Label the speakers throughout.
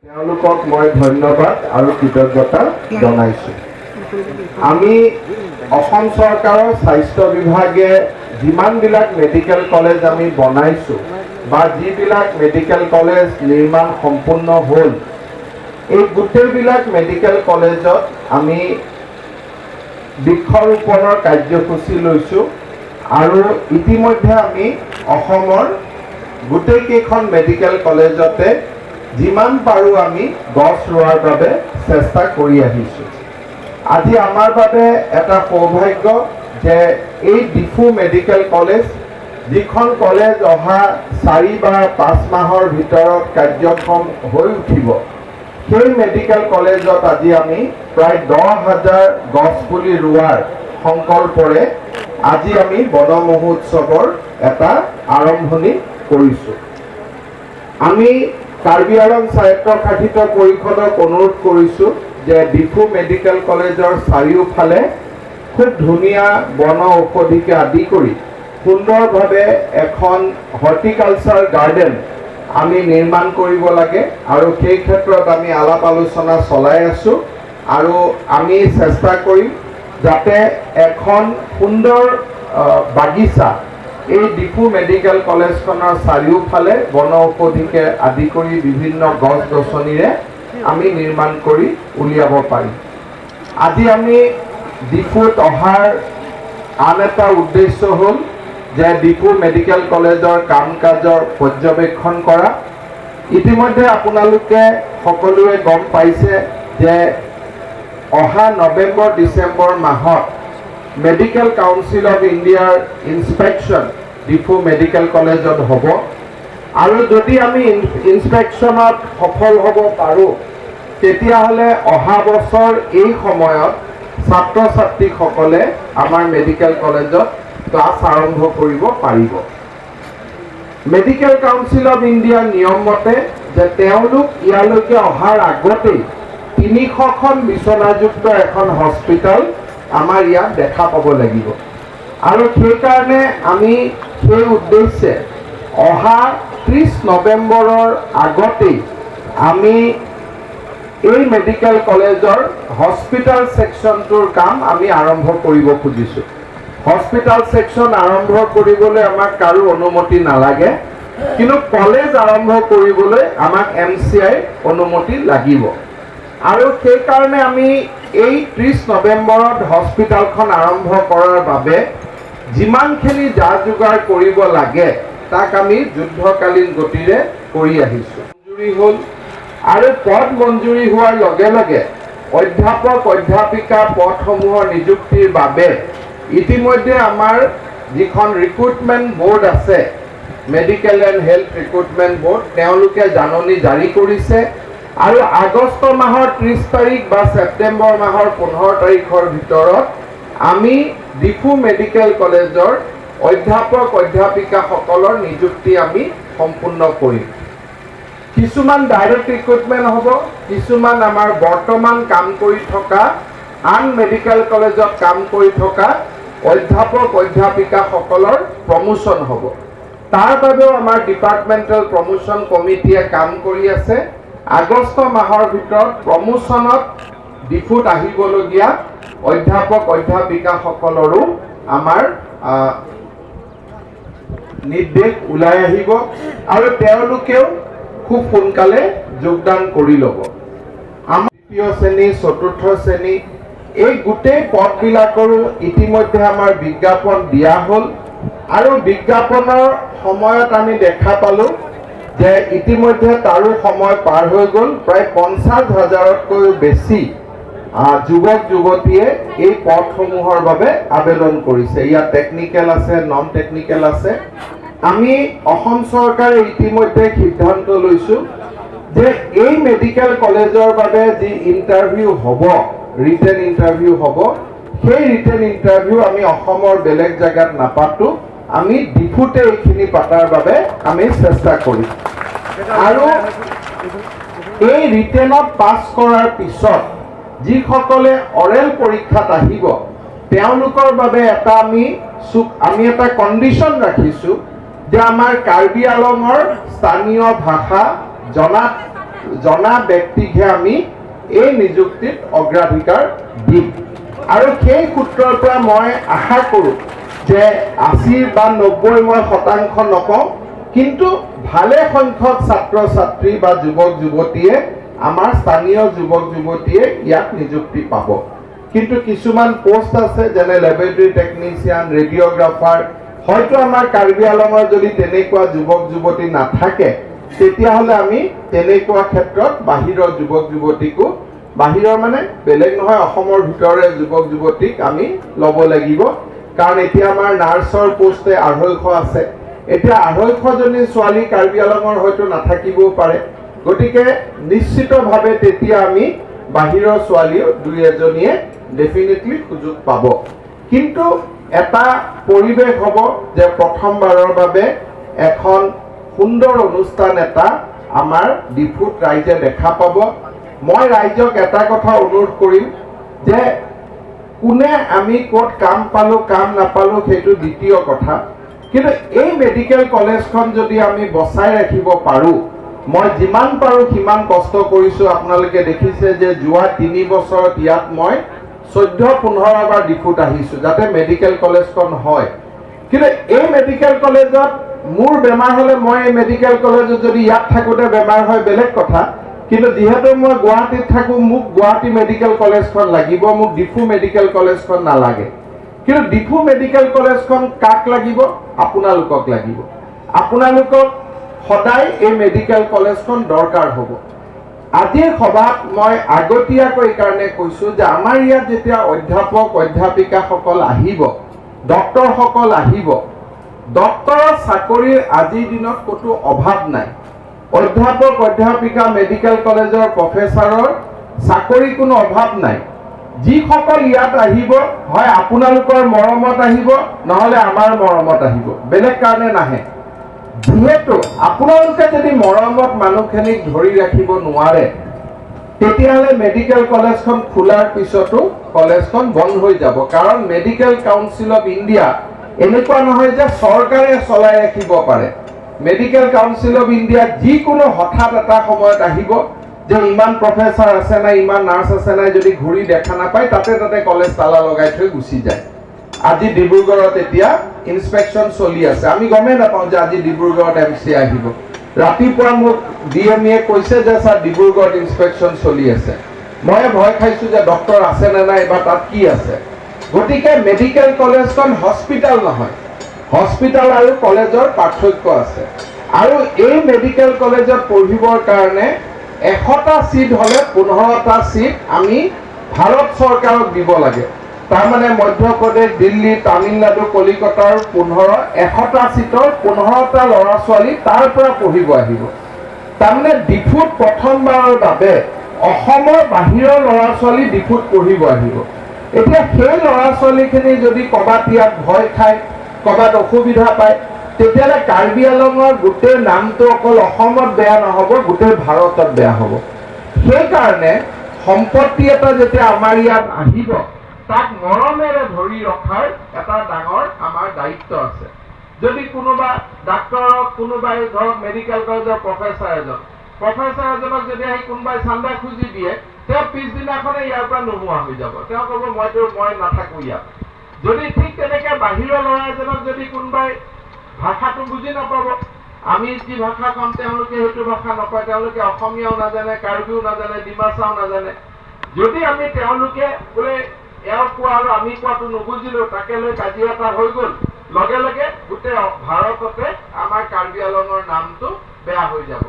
Speaker 1: তেওঁলোকক মই ধন্যবাদ আৰু কৃতজ্ঞতা জনাইছোঁ। আমি অসম চৰকাৰৰ স্বাস্থ্য বিভাগে যিমানবিলাক মেডিকেল কলেজ আমি বনাইছোঁ বা যিবিলাক মেডিকেল কলেজ নিৰ্মাণ সম্পূৰ্ণ হ'ল, এই গোটেইবিলাক মেডিকেল কলেজত আমি বৃক্ষৰোপণৰ কাৰ্যসূচী লৈছোঁ আৰু ইতিমধ্যে আমি অসমৰ গোটেইকেইখন মেডিকেল কলেজতে যিমান পাৰোঁ আমি গছ ৰোৱাৰ বাবে চেষ্টা কৰি আহিছোঁ। আজি আমাৰ বাবে এটা সৌভাগ্য যে এই ডিফু মেডিকেল কলেজ, যিখন কলেজ অহা 4 বা 5 মাহৰ ভিতৰত কাৰ্যক্ষম হৈ উঠিব, সেই মেডিকেল কলেজত আজি আমি প্ৰায় 10,000 গছ পুলি ৰোৱাৰ সংকল্পৰে আজি আমি বন মহোৎসৱৰ এটা আৰম্ভণি কৰিছোঁ। আমি কাৰ্বি আংলং স্বায়ত্তশাসিত পৰিষদক অনুৰোধ কৰিছোঁ যে ডিফু মেডিকেল কলেজৰ চাৰিওফালে খুব ধুনীয়া বন ঔষধিকে আদি কৰি সুন্দৰভাৱে এখন হৰ্টিকালচাৰ গাৰ্ডেন আমি নিৰ্মাণ কৰিব লাগে আৰু সেই ক্ষেত্ৰত আমি আলাপ আলোচনা চলাই আছোঁ আৰু আমি চেষ্টা কৰিম যাতে এখন সুন্দৰ বাগিচা এই ডিফু মেডিকেল কলেজখনৰ চাৰিওফালে বন ঔষধিকে আদি কৰি বিভিন্ন গছ গছনিৰে আমি নিৰ্মাণ কৰি উলিয়াব পাৰিম। আজি আমি ডিফুত অহাৰ আন এটা উদ্দেশ্য হ'ল যে ডিফু মেডিকেল কলেজৰ কাম কাজৰ পৰ্যবেক্ষণ কৰা। ইতিমধ্যে আপোনালোকে সকলোৱে গম পাইছে যে অহা নৱেম্বৰ ডিচেম্বৰ মাহত মেডিকেল কাউন্সিল অফ ইণ্ডিয়াৰ ইনস্পেকশ্যন ডিফু মেডিকেল কলেজত হ'ব আৰু যদি আমি ইনস্পেকশ্যনত সফল হ'ব পাৰোঁ, তেতিয়াহ'লে অহা বছৰ এই সময়ত ছাত্ৰ ছাত্ৰীসকলে আমাৰ মেডিকেল কলেজত ক্লাছ আৰম্ভ কৰিব পাৰিব। মেডিকেল কাউন্সিল অফ ইণ্ডিয়াৰ নিয়ম মতে যে তেওঁলোক ইয়ালৈকে অহাৰ আগতেই 300খন বিচনাযুক্ত এখন হস্পিটেল আমাৰ ইয়াত দেখা পাব লাগিব আৰু সেইকাৰণে আমি সেই উদ্দেশ্যে অহা 30 নৱেম্বৰৰ আগতেই আমি এই মেডিকেল কলেজৰ হস্পিটেল ছেকশ্যনটোৰ কাম আমি আৰম্ভ কৰিব খুজিছোঁ। হস্পিটেল ছেকশ্যন আৰম্ভ কৰিবলৈ আমাক কাৰো অনুমতি নালাগে, কিন্তু কলেজ আৰম্ভ কৰিবলৈ আমাক MCI অনুমতি লাগিব আৰু সেইকাৰণে আমি এই 30 নৱেম্বৰত হস্পিটেলখন আৰম্ভ কৰাৰ বাবে যিমানখিনি যা যোগাৰ কৰিব লাগে তাক আমি যুদ্ধকালীন গতিৰে কৰি আহিছোঁ। মঞ্জুৰি হ'ল আৰু পদ মঞ্জুৰি হোৱাৰ লগে লগে অধ্যাপক অধ্যাপিকা পদসমূহৰ নিযুক্তিৰ বাবে ইতিমধ্যে আমাৰ যিখন ৰিক্ৰুটমেণ্ট বৰ্ড আছে, medical and health recruitment board, তেওঁলোকে জাননী জাৰি কৰিছে আৰু আগষ্ট মাহৰ 30 তাৰিখ বা ছেপ্টেম্বৰ মাহৰ 15 তাৰিখৰ ভিতৰত আমি ডিফু মেডিকেল কলেজৰ অধ্যাপক অধ্যাপিকাসকলৰ নিযুক্তি আমি সম্পূৰ্ণ কৰিম। কিছুমান ডাইৰেক্ট ৰিক্ৰুটমেণ্ট হ'ব, কিছুমান আমাৰ বৰ্তমান কাম কৰি থকা আন মেডিকেল কলেজত কাম কৰি থকা অধ্যাপক অধ্যাপিকাসকলৰ প্ৰমোশ্যন হ'ব। তাৰ বাবেও আমাৰ ডিপাৰ্টমেণ্টেল প্ৰমোশ্যন কমিটিয়ে কাম কৰি আছে। আগষ্ট মাহৰ ভিতৰত প্ৰমোশ্যনত ডিফুত আহিবলগীয়া অধ্যাপক অধ্যাপিকাসকলৰো আমাৰ নিৰ্দেশ ওলাই আহিব আৰু তেওঁলোকেও খুব সোনকালে যোগদান কৰি ল'ব। আমাৰ 3য় শ্ৰেণী 4ৰ্থ শ্ৰেণী এই গোটেই পদবিলাকৰো ইতিমধ্যে আমাৰ বিজ্ঞাপন দিয়া হ'ল আৰু বিজ্ঞাপনৰ সময়ত আমি দেখা পালোঁ যে ইতিমধ্যে তাৰো সময় পাৰ হৈ গ'ল। প্ৰায় 50,000তকৈও বেছি যুৱক যুৱতীয়ে এই পদসমূহৰ বাবে আবেদন কৰিছে। ইয়াত টেকনিকেল আছে, নন টেকনিকেল আছে। আমি অসম চৰকাৰে ইতিমধ্যে সিদ্ধান্ত লৈছোঁ যে এই মেডিকেল কলেজৰ বাবে যি ইণ্টাৰভিউ হ'ব, ৰিটেন ইণ্টাৰভিউ হ'ব, সেই ৰিটেন ইণ্টাৰভিউ আমি অসমৰ বেলেগ জেগাত নাপাতো, আমি ডিফুতে এইখিনি পাতাৰ বাবে আমি চেষ্টা কৰিম আৰু এই ৰিটেনত পাছ কৰাৰ পিছত যিসকলে অৰেল পৰীক্ষাত আহিব তেওঁলোকৰ বাবে এটা আমি এটা কণ্ডিশ্যন ৰাখিছোঁ যে আমাৰ কাৰ্বি আংলঙৰ স্থানীয় ভাষা জনাত জনা ব্যক্তিকহে আমি এই নিযুক্তিত অগ্ৰাধিকাৰ দিম আৰু সেই সূত্ৰৰ পৰা মই আশা কৰোঁ যে 80 বা 90 মই শতাংশ নকওঁ, কিন্তু ভালে সংখ্যক ছাত্ৰ ছাত্ৰী বা যুৱক যুৱতীয়ে আমাৰ স্থানীয় যুৱক যুৱতীয়ে ইয়াত নিযুক্তি পাব। কিন্তু কিছুমান পোষ্ট আছে যেনে লেবৰেটৰী টেকনিচিয়ান, ৰেডিঅ'গ্ৰাফাৰ, হয়তো আমাৰ কাৰ্বি আংলঙৰ যদি তেনেকুৱা যুৱক যুৱতী নাথাকে তেতিয়াহ'লে আমি তেনেকুৱা ক্ষেত্ৰত বাহিৰৰ যুৱক যুৱতীকো, বাহিৰৰ মানে বেলেগ নহয় অসমৰ ভিতৰৰে যুৱক যুৱতীক আমি ল'ব লাগিব। কাৰণ এতিয়া আমাৰ নাৰ্ছৰ পোষ্টে 250 আছে। এতিয়া 250জনী ছোৱালী কাৰ্বি আংলঙৰ হয়তো নাথাকিবও পাৰে, গতিকে নিশ্চিতভাৱে তেতিয়া আমি বাহিৰৰ ছোৱালীও 2-এজনীয়ে ডেফিনেটলি সুযোগ পাব। কিন্তু এটা পৰিৱেশ হ'ব যে প্ৰথমবাৰৰ বাবে এখন সুন্দৰ অনুষ্ঠান এটা আমাৰ ডিফুত ৰাইজে দেখা পাব। মই ৰাইজক এটা কথা অনুৰোধ কৰিম যে কোনে আমি ক'ত কাম পালোঁ কাম নাপালোঁ সেইটো দ্বিতীয় কথা, কিন্তু এই মেডিকেল কলেজখন যদি আমি বচাই ৰাখিব পাৰোঁ, মই যিমান পাৰোঁ সিমান কষ্ট কৰিছোঁ। আপোনালোকে দেখিছে যে যোৱা 3 বছৰত ইয়াত মই 14-15 বাৰ ডিফুত আহিছোঁ যাতে মেডিকেল কলেজখন হয়। কিন্তু এই মেডিকেল কলেজত মোৰ বেমাৰ হ'লে মই এই মেডিকেল কলেজত যদি ইয়াত থাকোঁতে বেমাৰ হয় বেলেগ কথা, কিন্তু যিহেতু মই গুৱাহাটীত থাকোঁ, মোক গুৱাহাটী মেডিকেল কলেজখন লাগিব, মোক ডিফু মেডিকেল কলেজখন নালাগে। কিন্তু ডিফু মেডিকেল কলেজখন কাক লাগিব? আপোনালোকক লাগিব। আপোনালোকক সদায় এই মেডিকেল কলেজখন দৰকাৰ হ'ব। আজিৰ সভাত মই আগতীয়াকৈ এইকাৰণে কৈছোঁ যে আমাৰ ইয়াত যেতিয়া অধ্যাপক অধ্যাপিকাসকল আহিব, ডক্টৰসকল আহিব, ডক্টৰৰ চাকৰিৰ আজিৰ দিনত ক'তো অভাৱ নাই। অধ্যাপক অধ্যাপিকা মেডিকেল কলেজৰ প্ৰফেচাৰৰ চাকৰি কোনো অভাৱ নাই। যিসকল ইয়াত আহিব হয় আপোনালোকৰ মৰমত আহিব, নহ'লে আমাৰ মৰমত আহিব, বেলেগ কাৰণে নাহে। যিহেতু আপোনালোকে যদি মৰমত মানুহখিনিক ধৰি ৰাখিব নোৱাৰে তেতিয়াহ'লে মেডিকেল কলেজখন খোলাৰ পিছতো কলেজখন বন্ধ হৈ যাব। কাৰণ মেডিকেল কাউন্সিল অফ ইণ্ডিয়া এনেকুৱা নহয় যে চৰকাৰে চলাই ৰাখিব পাৰে। মেডিকেল কাউন্সিল অফ ইণ্ডিয়া যিকোনো হঠাৎ এটা সময়ত আহিব যে ইমান প্ৰফেচাৰ আছে নাই, ইমান নাৰ্ছ আছে নাই, যদি ঘূৰি দেখা নাপায় তাতে কলেজ তালা লগাই থৈ গুচি যায়। আজি ডিব্ৰুগড়ত এতিয়া ইনস্পেকশ্যন চলি আছে, আমি গমেই নাপাওঁ যে আজি ডিব্ৰুগড়ত MC আহিব। ৰাতিপুৱা মোক DME কৈছে যে ছাৰ ডিব্ৰুগড়ত ইনস্পেকশ্যন চলি আছে। মই ভয় খাইছোঁ যে ডক্টৰ আছে নে নাই বা তাত কি আছে। গতিকে মেডিকেল কলেজখন হস্পিটেল নহয়, হস্পিটেল আৰু কলেজৰ পাৰ্থক্য আছে। আৰু এই মেডিকেল কলেজত পঢ়িবৰ কাৰণে 100টা চিট হ'লে 15টা চিট আমি ভাৰত চৰকাৰক দিব লাগে। তাৰমানে মধ্যপ্ৰদেশ, দিল্লী, তামিলনাডু, কলিকতাৰ 100টা চিটৰ 15টা ল'ৰা ছোৱালী তাৰ পৰা পঢ়িব আহিব। তাৰমানে ডিফুত প্ৰথমবাৰৰ বাবে অসমৰ বাহিৰৰ ল'ৰা ছোৱালী ডিফুত পঢ়িব আহিব। এতিয়া সেই ল'ৰা ছোৱালীখিনি যদি ক'ৰবাত ইয়াত ভয় খায়, ক'ৰবাত অসুবিধা পায়, তেতিয়াহ'লে কাৰ্বি আংলঙৰ গোটেই নামটো অকল অসমত বেয়া নহ'ব, গোটেই ভাৰতত বেয়া হ'ব। সেইকাৰণে সম্পত্তি এটা যেতিয়া আমাৰ ইয়াত আহিব তাক মৰমেৰে ধৰি ৰখাৰ এটা ডাঙৰ আমাৰ দায়িত্ব আছে। যদি কোনোবা ডাক্তৰক, কোনোবাই ধৰক মেডিকেল কলেজৰ প্ৰফেচাৰ এজনক যদি আহি কোনোবাই চান্দা খুজি দিয়ে, তেওঁ পিছদিনাখনে ইয়াৰ পৰা নোহোৱা হৈ যাব। তেওঁ ক'ব মই নাথাকোঁ ইয়াত। যদি ঠিক তেনেকে বাহিৰৰ ল'ৰা এজনক যদি কোনোবাই ভাষাটো বুজি নাপাব, আমি যি ভাষা কম তেওঁলোকে সেইটো ভাষা নকয়, তেওঁলোকে অসমীয়াও নাজানে, কাৰ্বিও নাজানে, ডিমাচাও নাজানে। যদি আমি তেওঁলোকে বোলে এওঁ কোৱা আৰু আমি কোৱাটো নুবুজিলোঁ, তাকে লৈ কাজিয়া এটা হৈ গ'ল, লগে লগে গোটেই ভাৰততে আমাৰ কাৰ্বি আংলঙৰ নামটো বেয়া হৈ যাব।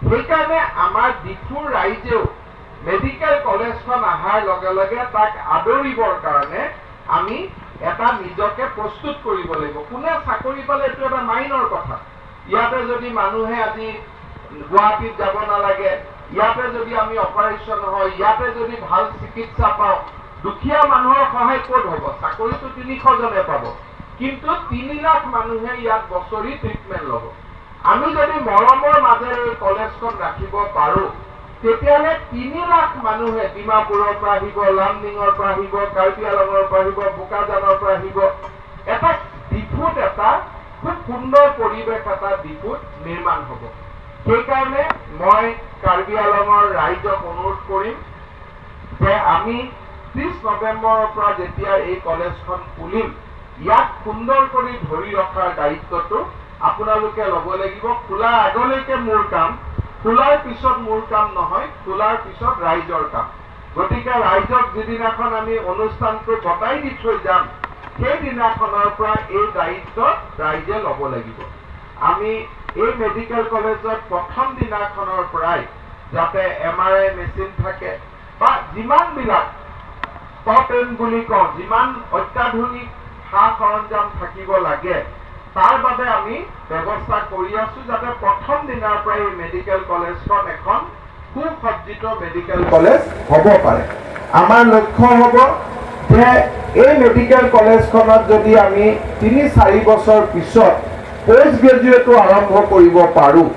Speaker 1: সেইকাৰণে আমাৰ ডিফুৰ ৰাইজেও মেডিকেল কলেজখন অহাৰ লগে লগে তাক আদৰিবৰ কাৰণে আমি এটা নিজকে প্ৰস্তুত কৰিব লাগিব। কোনে চাকৰি পালে এইটো এটা মাইনৰ কথা। ইয়াতে যদি মানুহে আজি গুৱাহাটীত যাব নালাগে, ইয়াতে যদি আমি অপাৰেশ্যন হয়, ইয়াতে যদি ভাল চিকিৎসা পাওঁ, দুখীয়া মানুহৰ সহায় ক'ত হ'ব? চাকৰিটো 300 জনে পাব, কিন্তু 3 লাখ মানুহে ইয়াত বছৰি ট্ৰিটমেণ্ট ল'ব। আমি যদি মৰমৰ মাজেৰে এই কলেজখন ৰাখিব পাৰোঁ তেতিয়াহ'লে 3 লাখ মানুহে ডিমাপুৰৰ পৰা আহিব, লামডিঙৰ পৰা আহিব, কাৰ্বি আংলঙৰ পৰা আহিব, বোকাজানৰ পৰা আহিব। এটা ডিফুত এটা খুব সুন্দৰ পৰিৱেশ এটা ডিফুত নিৰ্মাণ হ'ব। সেইকাৰণে মই কাৰ্বি আংলঙৰ ৰাইজক অনুৰোধ কৰিম যে আমি 30 নৱেম্বৰৰ পৰা যেতিয়া এই কলেজখন খুলিম, ইয়াক সুন্দৰ কৰি ধৰি ৰখাৰ দায়িত্বটো আপোনালোকে ল'ব লাগিব। খোলাৰ আগলৈকে মোৰ কাম, খোলাৰ পিছত মোৰ কাম নহয়, খোলাৰ পিছত ৰাইজৰ কাম। গতিকে ৰাইজক যিদিনাখন আমি অনুষ্ঠানটো গতাই দি থৈ যাম, সেইদিনাখনৰ পৰা এই দায়িত্ব ৰাইজে ল'ব লাগিব। আমি এই মেডিকেল কলেজত প্ৰথম দিনাখনৰ পৰাই যাতে MRI মেচিন থাকে বা যিমানবিলাক টপ এণ্ড বুলি কওঁ, যিমান অত্যাধুনিক সা সৰঞ্জাম থাকিব লাগে, তাৰ বাবে আমি ব্যৱস্থা কৰি আছো, যাতে প্ৰথম দিনাৰ পৰাই এই মেডিকেল কলেজখন এখন সুসজ্জিত মেডিকেল কলেজ হ'ব পাৰে। আমাৰ লক্ষ্য হ'ব যে এই মেডিকেল কলেজখনত যদি আমি 3-4 বছৰ পিছত পোষ্ট গ্ৰেজুৱেটো আৰম্ভ কৰিব পাৰোঁ,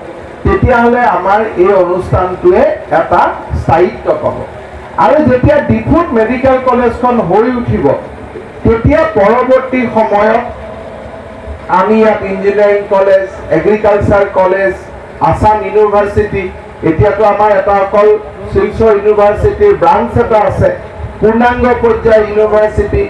Speaker 1: তেতিয়াহ'লে আমাৰ এই অনুষ্ঠানটোৱে এটা স্থায়িত্ব পাব। আৰু যেতিয়া ডিফুত মেডিকেল কলেজখন হৈ উঠিব, তেতিয়া পৰৱৰ্তী সময়ত আমি ইয়াত engineering college, agriculture college, Assam university, এতিয়াতো আমাৰ এটা অকল শিলচৰ ইউনিভাৰ্চিটিৰ ব্ৰাঞ্চ এটা আছে, পূৰ্ণাংগ পৰ্যায়ৰ ইউনিভাৰ্চিটি,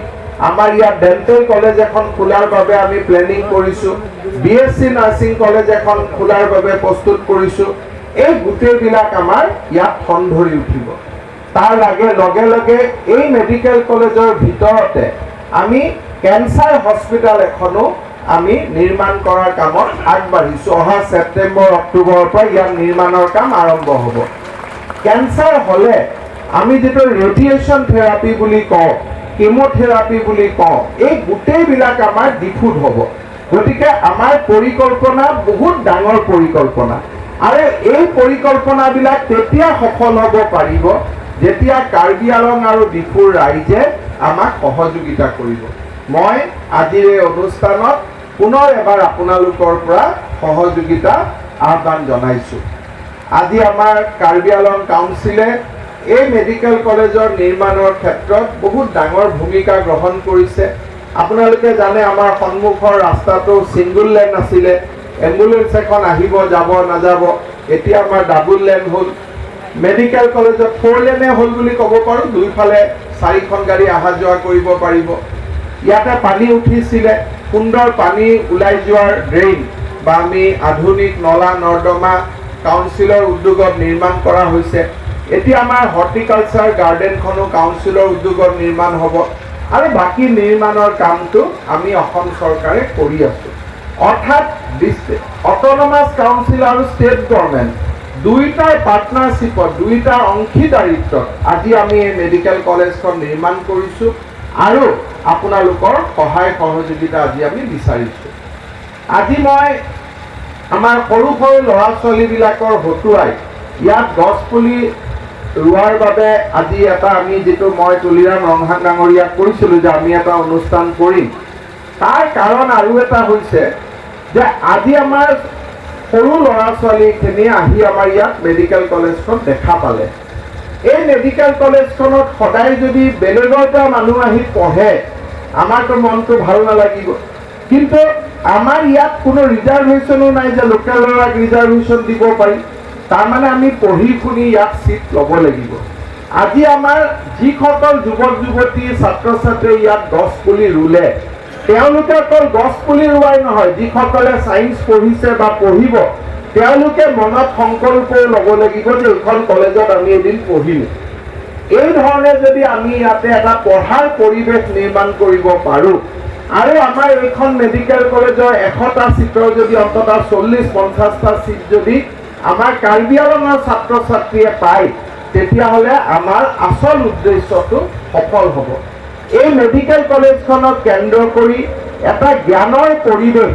Speaker 1: আমাৰ ইয়াত ডেণ্টেল কলেজ এখন খোলাৰ বাবে আমি প্লেনিং কৰিছোঁ, BSc নাৰ্ছিং কলেজ এখন খোলাৰ বাবে প্ৰস্তুত কৰিছোঁ। এই গোটেইবিলাক আমাৰ ইয়াত ঠন ধৰি উঠিব। তাৰ লগে লগে এই মেডিকেল কলেজৰ ভিতৰতে আমি কেঞ্চাৰ হস্পিটেল এখনো আমি নিৰ্মাণ কৰাৰ কামত আগবাঢ়িছোঁ। অহা ছেপ্টেম্বৰ অক্টোবৰৰ পৰা ইয়াৰ নিৰ্মাণৰ কাম আৰম্ভ হ'ব। কেঞ্চাৰ হ'লে আমি যিটো ৰেডিয়েশ্যন থেৰাপি বুলি কওঁ, কেমোথেৰাপি বুলি কওঁ, এই গোটেইবিলাক আমাৰ ডিফুত হ'ব। গতিকে আমাৰ পৰিকল্পনা বহুত ডাঙৰ পৰিকল্পনা, আৰু এই পৰিকল্পনাবিলাক তেতিয়া সফল হ'ব পাৰিব যেতিয়া কাৰ্বি আংলং আৰু ডিফুৰ ৰাইজে আমাক সহযোগিতা কৰিব। মই আজিৰ এই অনুষ্ঠানত পুনৰ এবাৰ আপোনালোকৰ পৰা সহযোগিতা আহ্বান জনাইছোঁ। আজি আমাৰ কাৰ্বি আংলং কাউন্সিলে এই মেডিকেল কলেজৰ নিৰ্মাণৰ ক্ষেত্ৰত বহুত ডাঙৰ ভূমিকা গ্ৰহণ কৰিছে। আপোনালোকে জানে আমাৰ সন্মুখৰ ৰাস্তাটো ছিংগুল লেন আছিলে, এম্বুলেন্স এখন আহিব যাব নাযাব, এতিয়া আমাৰ ডাবুল লেন হ'ল। মেডিকেল কলেজত 4 লেনে হ'ল বুলি ক'ব পাৰোঁ, দুইফালে 4খন গাড়ী অহা যোৱা কৰিব পাৰিব। ইয়াতে পানী উঠিছিলে, সুন্দৰ পানী ওলাই যোৱাৰ ড্ৰেইন বা আমি আধুনিক নলা নৰ্দমা কাউন্সিলৰ উদ্যোগত নিৰ্মাণ কৰা হৈছে। এতিয়া আমাৰ হৰ্টিকালচাৰ গাৰ্ডেনখনো কাউন্সিলৰ উদ্যোগত নিৰ্মাণ হ'ব, আৰু বাকী নিৰ্মাণৰ কামটো আমি অসম চৰকাৰে কৰি আছোঁ। অৰ্থাৎ অট'নমাছ কাউন্সিল আৰু ষ্টেট গভৰ্ণমেণ্ট দুইটাৰ পাৰ্টনাৰশ্বিপত, দুইটাৰ অংশীদাৰিত্বত আজি আমি এই মেডিকেল কলেজখন নিৰ্মাণ কৰিছোঁ, আৰু আপোনালোকৰ সহায় সহযোগিতা আজি আমি বিচাৰিছোঁ। আজি মই আমাৰ সৰু সৰু ল'ৰা ছোৱালীবিলাকৰ হতুৱাই ইয়াত গছ পুলি ৰোৱাৰ বাবে আজি এটা আমি যিটো মই তুলিৰাম ৰংহান ডাঙৰীয়াক কৈছিলোঁ যে আমি এটা অনুষ্ঠান কৰিম, তাৰ কাৰণ আৰু এটা হৈছে যে আজি আমাৰ সৰু ল'ৰা ছোৱালীখিনি আহি আমাৰ ইয়াত মেডিকেল কলেজখন দেখা পালে। এই মেডিকেল কলেজখনত সদায় যদি বেলেগৰ পৰা মানুহ আহি পঢ়ে, আমাৰতো মনটো ভাল নালাগিব। কিন্তু আমাৰ ইয়াত কোনো ৰিজাৰ্ভেশ্যনো নাই যে লোকেল ল'ৰাক ৰিজাৰ্ভেশ্যন দিব পাৰি, তাৰমানে আমি পঢ়ি শুনি ইয়াত ছিট ল'ব লাগিব। আজি আমাৰ যিসকল যুৱক যুৱতী ছাত্ৰ ছাত্ৰীয়ে ইয়াত গছ পুলি ৰুলে, তেওঁলোকে অকল গছ পুলি ৰোৱাই নহয়, যিসকলে ছায়েন্স পঢ়িছে বা পঢ়িব, তেওঁলোকে মনত সংকল্পও ল'ব লাগিব যে এইখন কলেজত আমি এদিন পঢ়িম। এই ধৰণে যদি আমি ইয়াতে এটা পঢ়াৰ পৰিৱেশ নিৰ্মাণ কৰিব পাৰোঁ, আৰু আমাৰ এইখন মেডিকেল কলেজৰ 100টা ছিটৰ যদি অন্ততঃ 40-50টা ছিট যদি আমাৰ কাৰ্বি আংলঙৰ ছাত্ৰ ছাত্ৰীয়ে পায়, তেতিয়াহ'লে আমাৰ আচল উদ্দেশ্যটো সফল হ'ব। এই মেডিকেল কলেজখনক কেন্দ্ৰ কৰি এটা জ্ঞানৰ পৰিৱেশ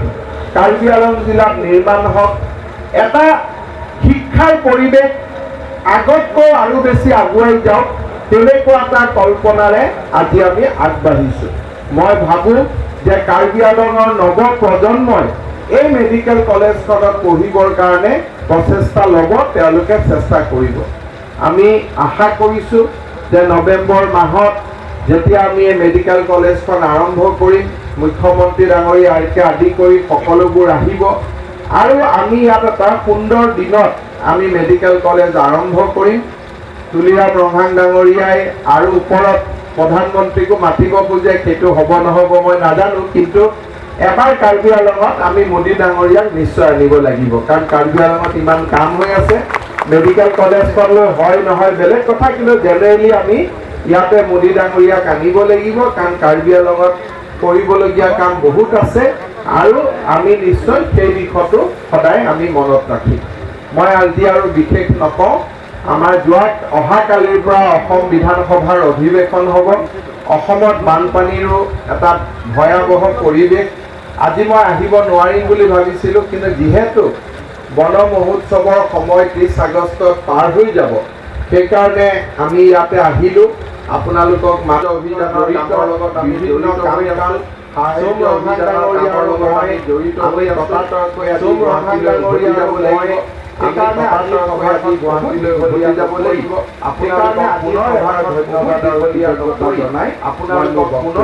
Speaker 1: কাৰ্বি আংলং জিলাত নিৰ্মাণ হওক, এটা শিক্ষাৰ পৰিৱেশ আগতকৈ আৰু বেছি আগুৱাই যাওক, তেনেকুৱা এটা কল্পনাৰে আজি আমি আগবাঢ়িছোঁ। মই ভাবোঁ যে কাৰ্বি আংলঙৰ নৱ প্ৰজন্মই এই মেডিকেল কলেজখনত পঢ়িবৰ কাৰণে প্ৰচেষ্টা ল'ব, তেওঁলোকে চেষ্টা কৰিব। আমি আশা কৰিছোঁ যে নৱেম্বৰ মাহত যেতিয়া আমি এই মেডিকেল কলেজখন আৰম্ভ কৰিম, মুখ্যমন্ত্ৰী ডাঙৰীয়াকে আদি কৰি সকলোবোৰ আহিব, আৰু আমি ইয়াত এটা সুন্দৰ দিনত আমি মেডিকেল কলেজ আৰম্ভ কৰিম। তুলিৰাম ৰহাং ডাঙৰীয়াই আৰু ওপৰত প্ৰধানমন্ত্ৰীকো মাতিব খোজে, সেইটো হ'ব নহ'ব মই নাজানো, কিন্তু এবাৰ কাৰ্বি আংলঙত আমি মোদী ডাঙৰীয়াক নিশ্চয় আনিব লাগিব, কাৰণ কাৰ্বি আংলঙত ইমান কাম হৈ আছে। মেডিকেল কলেজখনলৈ হয় নহয় বেলেগ কথা, কিন্তু জেনেৰেলি আমি ইয়াতে মোদী ডাঙৰীয়াক আনিব লাগিব, কাৰণ কাৰ্বি আংলঙত কৰিবলগীয়া কাম বহুত আছে আৰু আমি নিশ্চয় সেই দিশতো সদায় আমি মনত ৰাখিম। মই আজি আৰু বিশেষ নকওঁ। আমাৰ যোৱাত অহাকালিৰ পৰা অসম বিধানসভাৰ অধিৱেশন হ'ব। অসমত বানপানীৰো এটা ভয়াৱহ পৰিৱেশ। আজি মই আহিব নোৱাৰিম বুলি ভাবিছিলোঁ, কিন্তু যিহেতু বন মহোৎসৱৰ সময় 30 আগষ্টত পাৰ হৈ যাব, সেইকাৰণে আমি ইয়াতে আহিলোঁ। আপোনালোকক মাছ অভিযানৰ কামৰ লগত আমি বিভিন্ন কাম সাহায্য অভিযানৰ কামৰ লগত আমি জড়িত হৈ ততাতৈয়াকৈ আজি গুৱাহাটীলৈ উভতি যাব লাগিব। সেইকাৰণে আজি সভাটি গুৱাহাটীলৈ উভতি যাব লাগিব। আপোনালোকক পুনৰ এবাৰ ধন্যবাদ জনাই আপোনালোকক পুনৰ